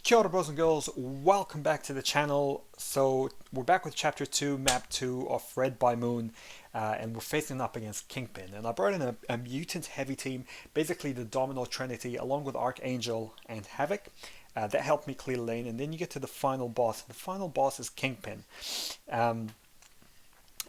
Kia ora, boys and girls, welcome back to the channel. So we're back with chapter 2, map 2 of Red by Moon, and we're facing up against Kingpin. And I brought in a mutant heavy team, basically the Domino Trinity, along with Archangel and Havoc. That helped me clear the lane, and then you get to the final boss. The final boss is Kingpin.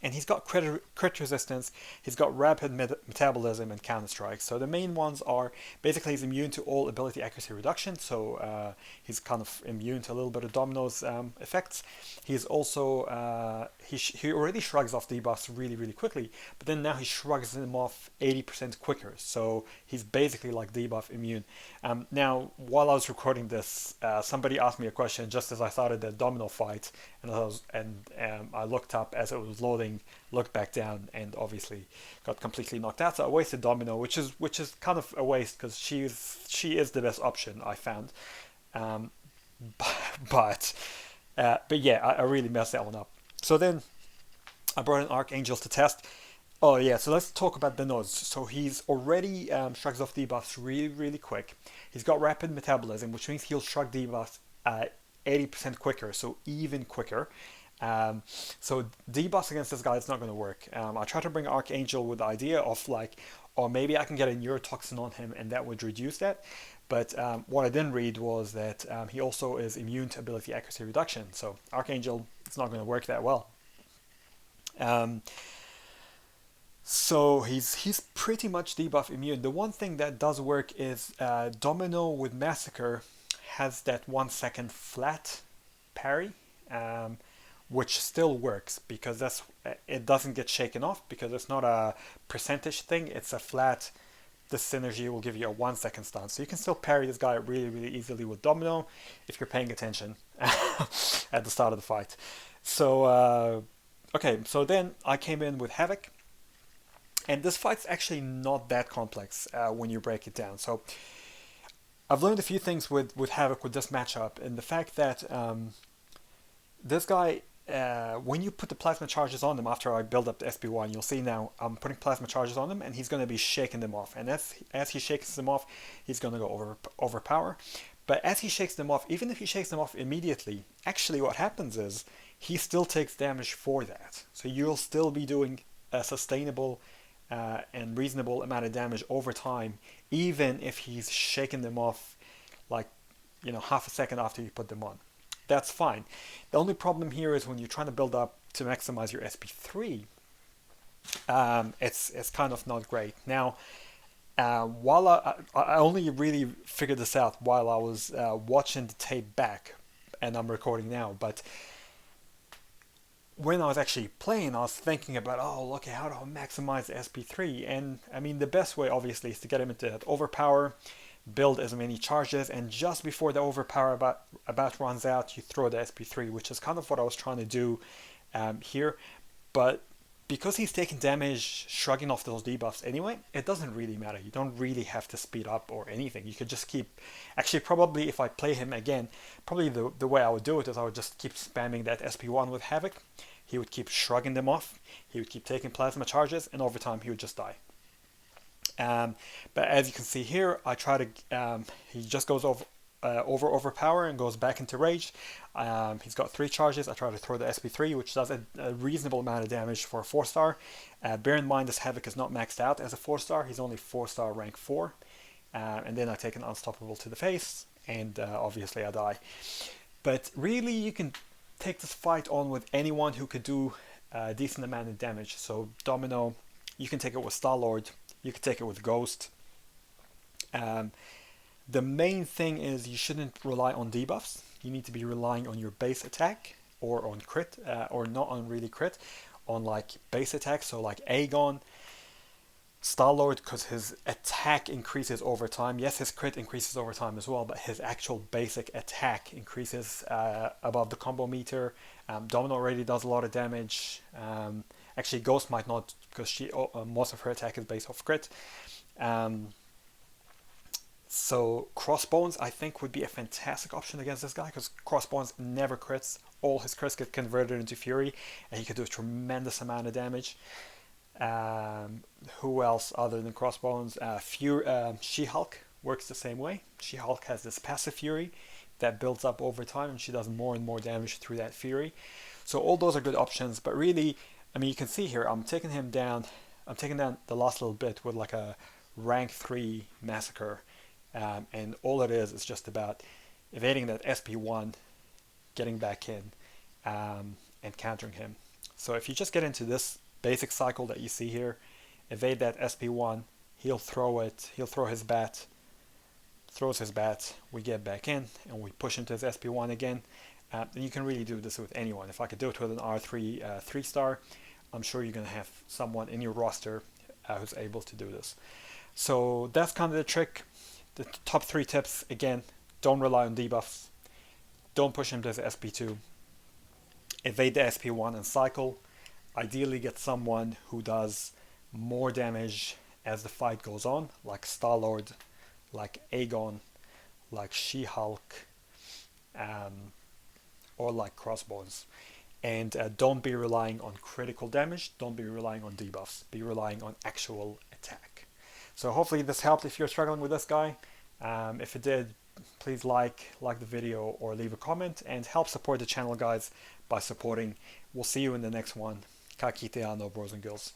And he's got crit resistance, he's got rapid metabolism and counter strikes. So the main ones are basically he's immune to all ability accuracy reduction, so he's kind of immune to a little bit of Domino's effects. He's also he already shrugs off debuffs really quickly, but then now he shrugs them off 80% quicker. So he's basically like debuff immune. Now, while I was recording this, somebody asked me a question just as I started the Domino fight, and I looked up as it was loading, looked back down, and obviously got completely knocked out. So I wasted Domino, which is kind of a waste because she is the best option I found. Um, but yeah, I really messed that one up. So then I brought in Archangels to test. Oh yeah, so let's talk about the nodes. So he's already shrugs off debuffs really quick. He's got rapid metabolism, which means he'll shrug debuffs 80% quicker, so even quicker. So debuffs against this guy is not going to work. I tried to bring Archangel with the idea of like, or maybe I can get a neurotoxin on him and that would reduce that. But what I didn't read was that he also is immune to ability accuracy reduction. So Archangel, it's not going to work that well. So he's pretty much debuff immune. The one thing that does work is Domino with Massacre has that 1 second flat parry, which still works because it doesn't get shaken off because it's not a percentage thing. It's a flat. This synergy will give you a 1 second stun, so you can still parry this guy really easily with Domino if you're paying attention at the start of the fight. So okay, so then I came in with Havoc. And this fight's actually not that complex when you break it down. So I've learned a few things with Havoc with this matchup, and the fact that this guy, when you put the plasma charges on him after I build up the SP1, you'll see now I'm putting plasma charges on him, and he's going to be shaking them off. And as he shakes them off, he's going to go overpower. But as he shakes them off, even if he shakes them off immediately, actually what happens is he still takes damage for that. So you'll still be doing a sustainable and reasonable amount of damage over time, even if he's shaking them off like, half a second after you put them on. That's fine. The only problem here is when you're trying to build up to maximize your SP3, it's kind of not great. Now, while I only really figured this out while I was watching the tape back, and I'm recording now, but when I was actually playing, I was thinking about, okay, how do I maximize the SP3? And I mean, the best way obviously is to get him into that overpower, build as many charges, and just before the overpower about runs out, you throw the SP3, which is kind of what I was trying to do here. But because he's taking damage shrugging off those debuffs anyway, it doesn't really matter. You don't really have to speed up or anything. You could just keep, actually probably if I play him again, probably the way I would do it is I would just keep spamming that SP1 with Havoc. He would keep shrugging them off, he would keep taking plasma charges, and over time he would just die. But as you can see here, I try to, he just goes overpower and goes back into rage. He's got 3 charges. I try to throw the SP3, which does a reasonable amount of damage for a 4-star. Bear in mind this Havoc is not maxed out as a 4-star. He's only 4-star rank 4. And then I take an Unstoppable to the face, and obviously I die. But really, you can take this fight on with anyone who could do a decent amount of damage. So Domino, you can take it with Star-Lord, you can take it with Ghost. The main thing is you shouldn't rely on debuffs. You need to be relying on your base attack or on crit, or not on really crit, on like base attack. So like Aegon, Star-Lord, because his attack increases over time. Yes, his crit increases over time as well, but his actual basic attack increases above the combo meter. Domino already does a lot of damage. Actually, Ghost might not, because most of her attack is based off crit. So Crossbones, I think, would be a fantastic option against this guy, because Crossbones never crits. All his crits get converted into Fury, and he could do a tremendous amount of damage. Who else other than Crossbones? She-Hulk works the same way. She-Hulk has this passive Fury that builds up over time, and she does more and more damage through that Fury. So all those are good options, but really, I mean, you can see here, I'm taking him down, I'm taking down the last little bit with like a rank 3 Massacre, and all it is just about evading that SP1, getting back in, and countering him. So if you just get into this basic cycle that you see here, evade that SP1, he'll throw it, he'll throw his bat, throws his bat, we get back in, and we push into his SP1 again. And you can really do this with anyone. If I could do it with an R3 3-star, I'm sure you're going to have someone in your roster who's able to do this. So that's kind of the trick. The top 3 tips, again, don't rely on debuffs, don't push him to his SP2, evade the SP1 and cycle. Ideally get someone who does more damage as the fight goes on, like Star-Lord, like Aegon, like She-Hulk, or like Crossbones. And don't be relying on critical damage, don't be relying on debuffs, be relying on actual attack. So hopefully this helped if you're struggling with this guy. If it did, please like the video or leave a comment, and help support the channel, guys, by supporting. We'll see you in the next one. Ka kite anō, bros and girls.